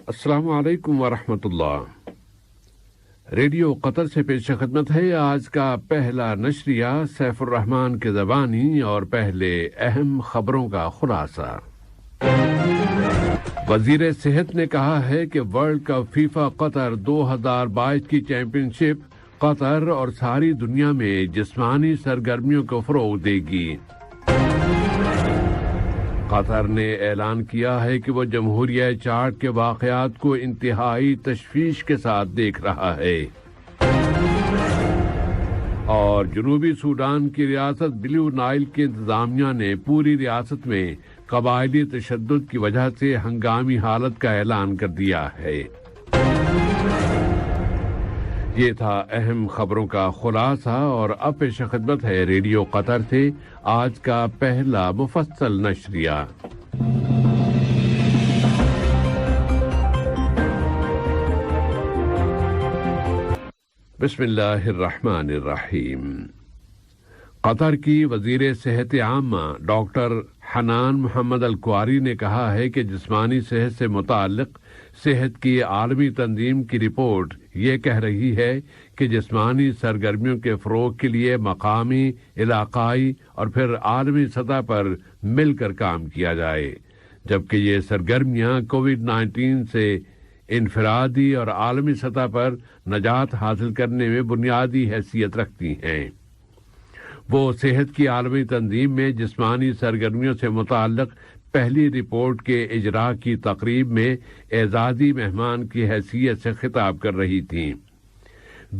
السلام علیکم ورحمۃ اللہ۔ ریڈیو قطر سے پیش خدمت ہے آج کا پہلا نشریہ سیف الرحمان کے زبانی اور پہلے اہم خبروں کا خلاصہ۔ وزیر صحت نے کہا ہے کہ ورلڈ کپ فیفا قطر 2022 کی چیمپئن شپ قطر اور ساری دنیا میں جسمانی سرگرمیوں کو فروغ دے گی۔ قطر نے اعلان کیا ہے کہ وہ جمہوریہ چاڈ کے واقعات کو انتہائی تشویش کے ساتھ دیکھ رہا ہے، اور جنوبی سوڈان کی ریاست بلیو نائل کی انتظامیہ نے پوری ریاست میں قبائلی تشدد کی وجہ سے ہنگامی حالت کا اعلان کر دیا ہے۔ یہ تھا اہم خبروں کا خلاصہ، اور اب پیش خدمت ہے ریڈیو قطر سے آج کا پہلا مفصل نشریہ۔ بسم اللہ الرحمن الرحیم۔ قطر کی وزیر صحت عامہ ڈاکٹر حنان محمد الکواری نے کہا ہے کہ جسمانی صحت سے متعلق صحت کی عالمی تنظیم کی رپورٹ یہ کہہ رہی ہے کہ جسمانی سرگرمیوں کے فروغ کے لیے مقامی، علاقائی اور پھر عالمی سطح پر مل کر کام کیا جائے، جبکہ یہ سرگرمیاں کووڈ-19 سے انفرادی اور عالمی سطح پر نجات حاصل کرنے میں بنیادی حیثیت رکھتی ہیں۔ وہ صحت کی عالمی تنظیم میں جسمانی سرگرمیوں سے متعلق پہلی رپورٹ کے اجراء کی تقریب میں اعزازی مہمان کی حیثیت سے خطاب کر رہی تھیں۔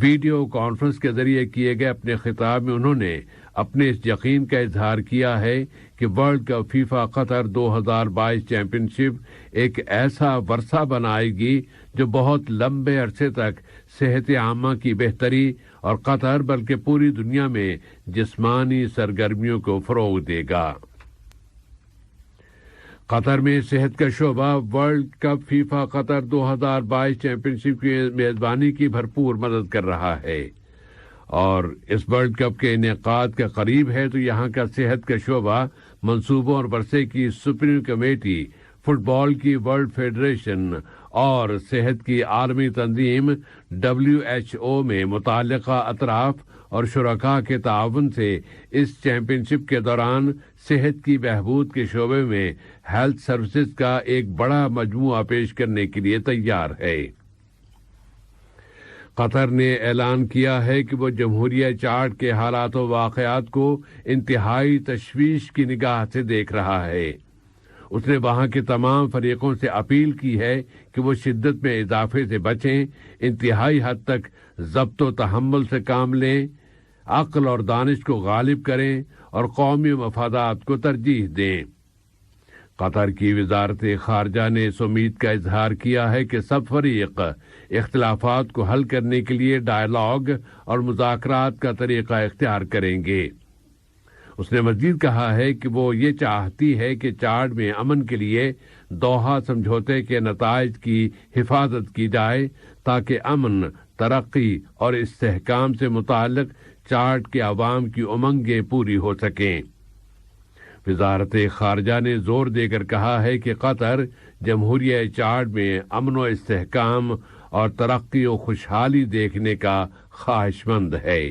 ویڈیو کانفرنس کے ذریعے کیے گئے اپنے خطاب میں انہوں نے اپنے اس یقین کا اظہار کیا ہے کہ ورلڈ کپ فیفا قطر 2022 چیمپئن شپ ایک ایسا ورثہ بنائے گی جو بہت لمبے عرصے تک صحت عامہ کی بہتری اور قطر بلکہ پوری دنیا میں جسمانی سرگرمیوں کو فروغ دے گا۔ قطر میں صحت کا شعبہ ورلڈ کپ فیفا قطر 2022 چیمپئن شپ کی میزبانی کی بھرپور مدد کر رہا ہے، اور اس ورلڈ کپ کے انعقاد کا قریب ہے تو یہاں کا صحت کا شعبہ منصوبوں اور ورثے کی سپریم کمیٹی، فٹ بال کی ورلڈ فیڈریشن اور صحت کی عالمی تنظیم WHO میں متعلقہ اطراف اور شرکاء کے تعاون سے اس چیمپئن شپ کے دوران صحت کی بہبود کے شعبے میں ہیلتھ سروسز کا ایک بڑا مجموعہ پیش کرنے کے لیے تیار ہے۔ قطر نے اعلان کیا ہے کہ وہ جمہوریہ چاڈ کے حالات و واقعات کو انتہائی تشویش کی نگاہ سے دیکھ رہا ہے۔ اس نے وہاں کے تمام فریقوں سے اپیل کی ہے کہ وہ شدت میں اضافے سے بچیں، انتہائی حد تک ضبط و تحمل سے کام لیں، عقل اور دانش کو غالب کریں اور قومی مفادات کو ترجیح دیں۔ قطر کی وزارت خارجہ نے اس امید کا اظہار کیا ہے کہ سب فریق اختلافات کو حل کرنے کے لیے ڈائیلاگ اور مذاکرات کا طریقہ اختیار کریں گے۔ اس نے مزید کہا ہے کہ وہ یہ چاہتی ہے کہ چاڈ میں امن کے لیے دوحہ سمجھوتے کے نتائج کی حفاظت کی جائے تاکہ امن، ترقی اور استحکام سے متعلق چاڈ کے عوام کی امنگیں پوری ہو سکیں۔ وزارت خارجہ نے زور دے کر کہا ہے کہ قطر جمہوریہ چاڈ میں امن و استحکام اور ترقی و خوشحالی دیکھنے کا خواہش مند ہے۔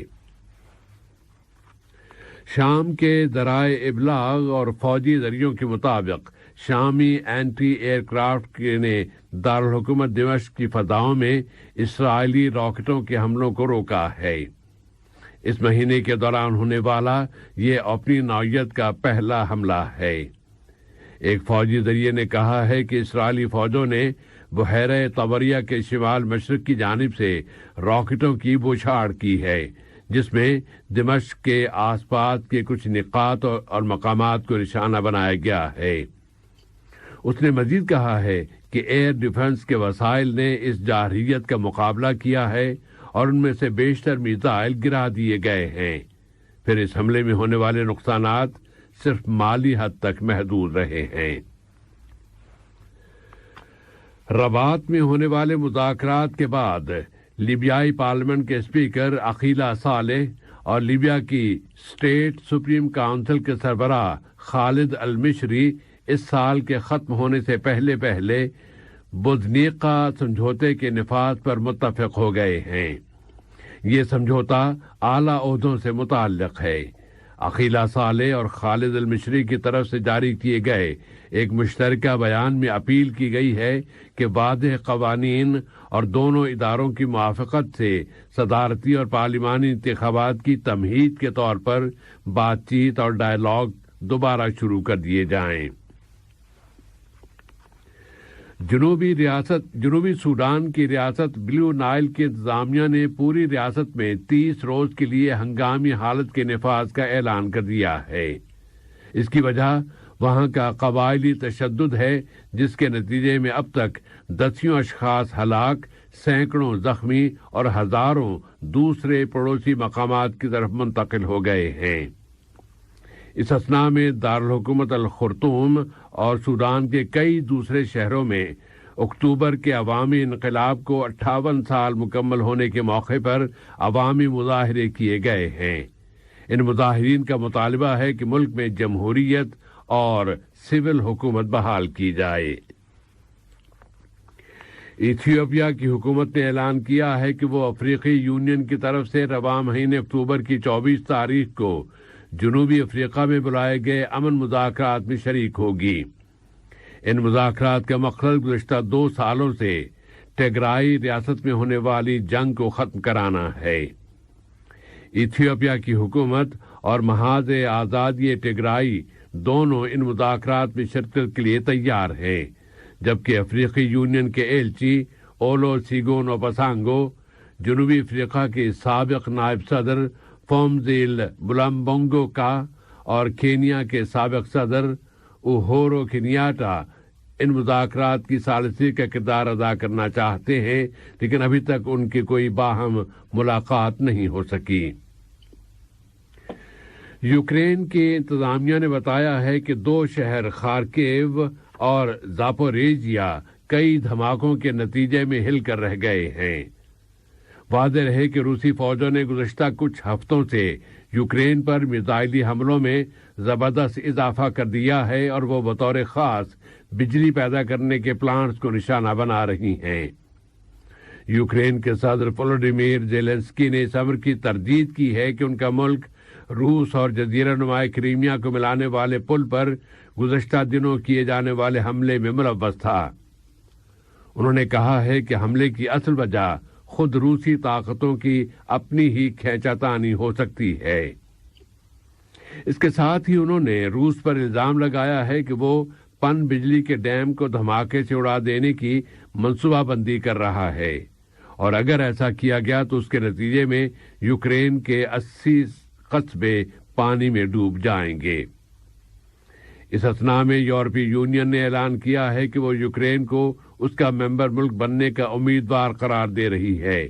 شام کے ذرائع ابلاغ اور فوجی ذریعوں کے مطابق شامی اینٹی ایئر کرافٹ نے دارالحکومت دمشق کی فضاؤں میں اسرائیلی راکٹوں کے حملوں کو روکا ہے۔ اس مہینے کے دوران ہونے والا یہ اپنی نوعیت کا پہلا حملہ ہے۔ ایک فوجی ذریعے نے کہا ہے کہ اسرائیلی فوجوں نے بحیرہ طبریہ کے شمال مشرق کی جانب سے راکٹوں کی بوچھاڑ کی ہے، جس میں دمشق کے آس پاس کے کچھ نقاط اور مقامات کو نشانہ بنایا گیا ہے۔ اس نے مزید کہا ہے کہ ایئر ڈیفنس کے وسائل نے اس جارحیت کا مقابلہ کیا ہے اور ان میں سے بیشتر میزائل گرا دیے گئے ہیں۔ پھر اس حملے میں ہونے والے نقصانات صرف مالی حد تک محدود رہے ہیں۔ رباط میں ہونے والے مذاکرات کے بعد لیبیائی پارلیمنٹ کے اسپیکر عقیلہ صالح اور لیبیا کی اسٹیٹ سپریم کونسل کے سربراہ خالد المشری اس سال کے ختم ہونے سے پہلے बुज़नीक़ा समझौते के नफाज पर मुत्तफ़िक़ हो गए हैं। ये समझौता आला ओहदों से मुताल्लिक़ है। अकीला सालेह और खालिद अल मिशरी की तरफ से जारी किए गए एक मुश्तरका बयान में अपील की गई है कि वाज़ेह क़वानीन और दोनों इदारों की मुआफ़क़त से सदारती और पार्लिमानी इंतख़ाबात की तमहीद के तौर पर बातचीत और डायलॉग दोबारा शुरू कर दिए जाएं। जनूबी सूडान की रियासत ब्लू नाइल की इंतजामिया ने पूरी रियासत में 30 रोज के लिए हंगामी हालत के नफाज का ऐलान कर दिया है। इसकी वजह वहां का कबायली तशद्दुद है, जिसके नतीजे में अब तक दसियों अशखास हलाक, सैकड़ों जख्मी और हजारों दूसरे पड़ोसी मकामात की तरफ मुंतकिल हो गए हैं। इस असना में दारुल हुकूमत अल खुर्तूम और सूडान के कई दूसरे शहरों में अक्टूबर के अवामी इनकलाब को 58 साल मुकम्मल होने के मौके पर अवामी मुजाहरे किए गए हैं। इन मुजाहिरीन का मुतालबा है कि मुल्क में जमहूरियत और सिविल हुकूमत बहाल की जाए। इथियोपिया की हुकूमत ने ऐलान किया है कि वो अफ्रीकी यूनियन की तरफ से रवा महीने अक्टूबर की 24 तारीख को जनूबी अफ्रीका में बुलाए गए अमन मुज़ाकरात में शरीक होगी। इन मुज़ाकरात का मकसद गुज़िश्ता 2 सालों से टिग्राई रियासत में होने वाली जंग को ख़त्म कराना है। इथियोपिया की हुकूमत और महाज़ आज़ादी टिग्राई दोनों इन मुज़ाकरात में शिरकत के लिए तैयार हैं, जबकि अफ्रीकी यूनियन के एलची ओलोसीगोन ओबासांगो, जनूबी अफ्रीका के साबिक़ नायब सदर फोमजिल बुलम्बोंगो का और केनिया के साबिक़ सदर उहोरो केनियाटा इन मुज़ाकरात की सालिसी का किरदार अदा करना चाहते हैं, लेकिन अभी तक उनकी कोई बाहम मुलाकात नहीं हो सकी। यूक्रेन की इंतजामिया ने बताया है कि 2 शहर खार्किव और ज़ापोरिजिया कई धमाकों के नतीजे में हिलकर रह गए हैं। वाज़ेह रहे कि रूसी फौजों ने गुज़िश्ता कुछ हफ्तों से यूक्रेन पर मिसाइली हमलों में ज़बरदस्त इजाफा कर दिया है और वो बतौर ख़ास बिजली पैदा करने के प्लांट्स को निशाना बना रही हैं। यूक्रेन के सदर वोलोडिमीर ज़ेलेंस्की ने इस अमर की तरदीद की है कि उनका मुल्क रूस और जज़ीरा नुमा क्रीमिया को मिलाने वाले पुल पर गुज़श्ता दिनों किए जाने वाले हमले में मुलव्वस था। उन्होंने कहा है कि हमले की असल वजह खुद रूसी ताकतों की अपनी ही खींचातानी हो सकती है। इसके साथ ही उन्होंने रूस पर इल्जाम लगाया है कि वो पन बिजली के डैम को धमाके से उड़ा देने की मंसूबाबंदी कर रहा है, और अगर ऐसा किया गया तो उसके नतीजे में यूक्रेन के 80 कस्बे पानी में डूब जाएंगे। इस असना में यूरोपीय यूनियन ने ऐलान किया है कि वो यूक्रेन को उसका मेंबर मुल्क बनने का उम्मीदवार करार दे रही है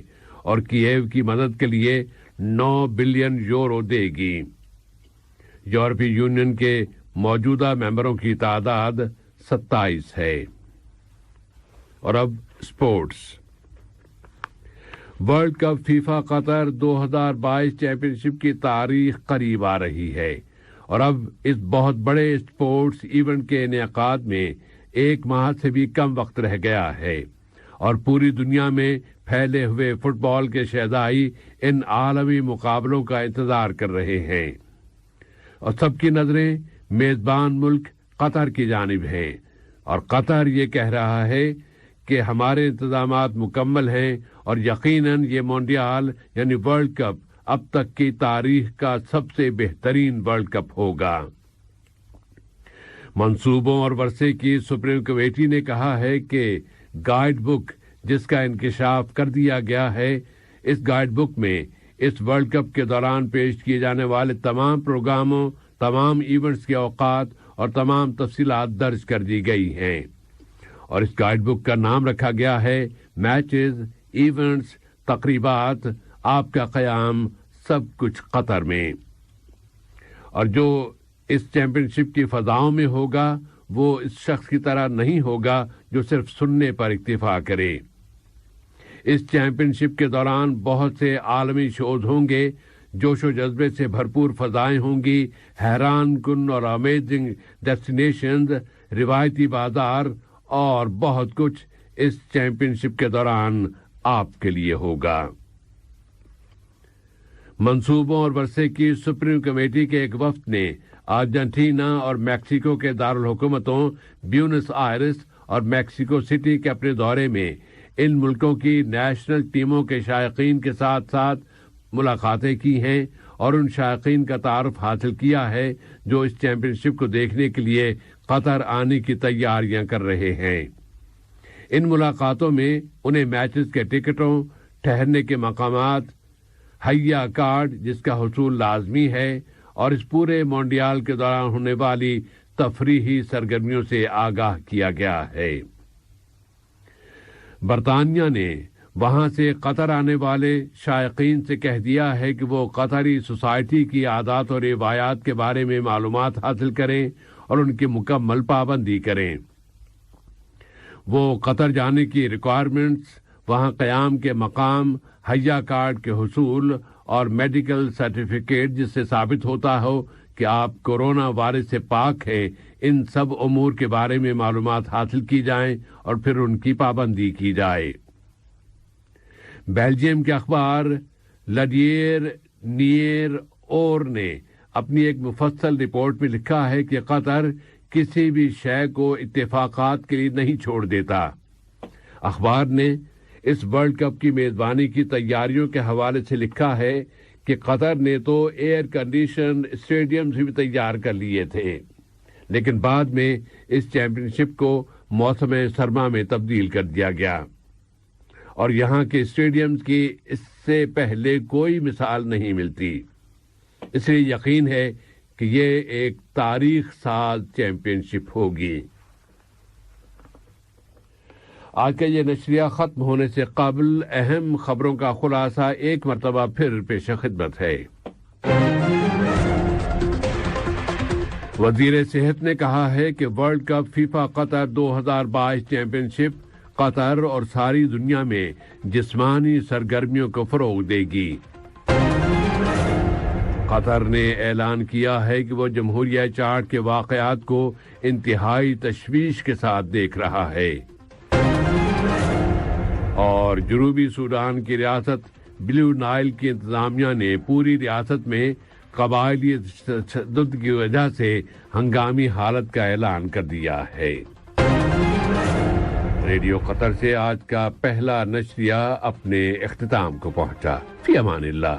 और कीव की मदद के लिए 9 बिलियन यूरो देगी। यूरोपीय यूनियन के मौजूदा मेंबरों की तादाद 27 है। और अब sports. World cup FIFA Qatar 2022 championship की तारीख करीब आ रही है और अब इस बहुत बड़े स्पोर्ट्स इवेंट के इनेकाद में 1 माह से भी कम वक्त रह गया है और पूरी दुनिया में फैले हुए फुटबॉल के शहदाई इन आलमी मुकाबलों का इंतजार कर रहे हैं और सबकी नजरें मेजबान मुल्क कतर की जानिब हैं और कतर ये कह रहा है कि हमारे इंतजामात मुकम्मल हैं और यकीनन ये मोंडियाल यानी वर्ल्ड कप अब तक की तारीख का सबसे बेहतरीन वर्ल्ड कप होगा। मंसूबों और वर्षे की सुप्रीम कमेटी ने कहा है कि गाइड बुक जिसका इंकिशाफ कर दिया गया है, इस गाइड बुक में इस वर्ल्ड कप के दौरान पेश किए जाने वाले तमाम प्रोग्रामों, तमाम इवेंट्स के औकात और तमाम तफसीलात दर्ज कर दी गई हैं और इस गाइड बुक का नाम रखा गया है मैचेस, इवेंट्स, तकरीबात, आपका क़याम, सब कुछ कतर में। और जो इस चैंपियनशिप की फ़ज़ाओं में होगा वो इस शख्स की तरह नहीं होगा जो सिर्फ सुनने पर इक्तिफा करे। इस चैंपियनशिप के दौरान बहुत से आलमी शोज होंगे, जोशो जज्बे से भरपूर फ़ज़ाएं होंगी, हैरान कुन और अमेजिंग डेस्टिनेशंस, रिवायती बाजार और बहुत कुछ इस चैंपियनशिप के दौरान आपके लिए होगा। मंसूबों और वर्षे की सुप्रीम कमेटी के एक वफ्द ने अर्जेंटीना और मैक्सिको के दारुल हुकूमतों ब्यूनस आयर्स और मैक्सिको सिटी के अपने दौरे में इन मुल्कों की नेशनल टीमों के शायकीन के साथ साथ मुलाकातें की हैं और उन शायकीन का तारुफ हासिल किया है जो इस चैंपियनशिप को देखने के लिए कतर आने की तैयारियां कर रहे हैं। इन मुलाकातों में उन्हें मैचेस के टिकटों, ठहरने के मकामात, हय्या कार्ड जिसका हुसूल लाजमी है और इस पूरे मोंडियाल के दौरान होने वाली तफरीही सरगर्मियों से आगाह किया गया है। बरतानिया ने वहां से कतर आने वाले शायकीन से कह दिया है कि वो कतरी सोसाइटी की आदात और रिवायात के बारे में मालूमात हासिल करें और उनकी मुकम्मल पाबंदी करें। वो कतर जाने की रिक्वायरमेंट्स, वहां क़याम के मकाम, हय्या कार्ड के हुसूल और मेडिकल सर्टिफिकेट जिससे साबित होता हो कि आप कोरोना वायरस से पाक हैं, इन सब उमूर के बारे में मालूमात हासिल की जाएं और फिर उनकी पाबंदी की जाए। बेल्जियम के अखबार लडियर नियर और ने अपनी एक मुफस्सल रिपोर्ट में लिखा है कि कतर किसी भी शय को इत्तेफाकात के लिए नहीं छोड़ देता। अखबार ने इस वर्ल्ड कप की मेजबानी की तैयारियों के हवाले से लिखा है कि कतर ने तो एयर कंडीशन स्टेडियम्स भी तैयार कर लिए थे, लेकिन बाद में इस चैंपियनशिप को मौसम सरमा में तब्दील कर दिया गया और यहां के स्टेडियम्स की इससे पहले कोई मिसाल नहीं मिलती। इसलिए यकीन है कि ये एक तारीख साज चैंपियनशिप होगी। आज का ये नशरिया खत्म होने से कबल अहम खबरों का खुलासा एक मरतबा फिर पेश खिदमत है। वजीर सेहत ने कहा है कि world cup FIFA Qatar 2022 championship Qatar और सारी दुनिया में जिस्मानी सरगर्मियों को फरोग देगी। कतर ने ऐलान किया है कि वो जमहूरिया चार्ट के वाकयात को इंतहाई तशवीश के साथ देख रहा है और जनूबी सूडान की रियासत ब्लू नाइल की इंतजामिया ने पूरी रियासत में कबायली तशद्दुद की वजह से हंगामी हालत का ऐलान कर दिया है। रेडियो कतर से आज का पहला नशरिया अपने इख्तिताम को पहुंचा। फी अमानिल्लाह।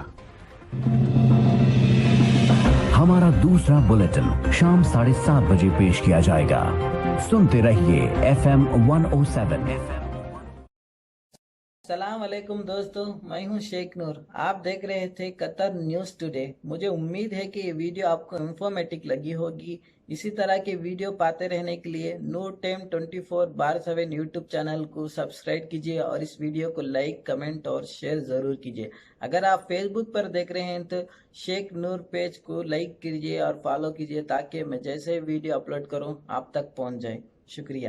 हमारा दूसरा बुलेटिन शाम 7:30 बजे पेश किया जाएगा। सुनते रहिए FM 107। सलाम अलैकुम दोस्तों, मैं हूं शेख नूर। आप देख रहे थे कतर न्यूज़ टुडे। मुझे उम्मीद है कि ये वीडियो आपको इंफॉर्मेटिव लगी होगी। इसी तरह के वीडियो पाते रहने के लिए नूर टाइम 24/7 यूट्यूब चैनल को सब्सक्राइब कीजिए और इस वीडियो को लाइक, कमेंट और शेयर ज़रूर कीजिए। अगर आप फेसबुक पर देख रहे हैं तो शेख नूर पेज को लाइक कीजिए और फॉलो कीजिए ताकि मैं जैसे वीडियो अपलोड करूँ आप तक पहुँच जाए। शुक्रिया।